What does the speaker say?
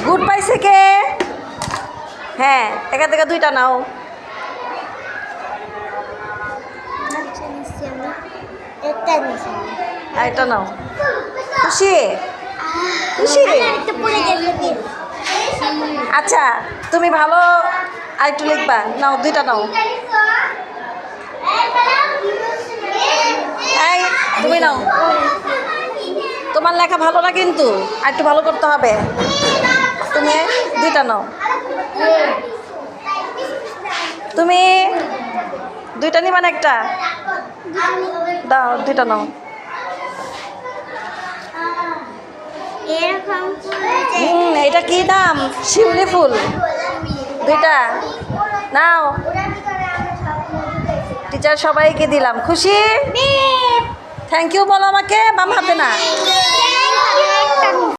Good পাইছে কে? হ্যাঁ, এখান থেকে 2টা নাও। এটা নাও। খুশি? খুশি? আচ্ছা, তুমি ভালো আরেকটু লিখবা। নাও, 2টা নাও। এই তুমি নাও। তোমার লেখা ভালো না কিন্তু আর একটু ভালো করতে হবে। তুমি 2টা নাও। তুমি 2টা নিবা না একটা? দাও, 2টা নাও। এটা কি নাম? শিউলি ফুল। 2টা নাও। টিচার সবাইকে দিলাম। খুশি? থ্যাংক ইউ বলো আমাকে, বাম হাতে না।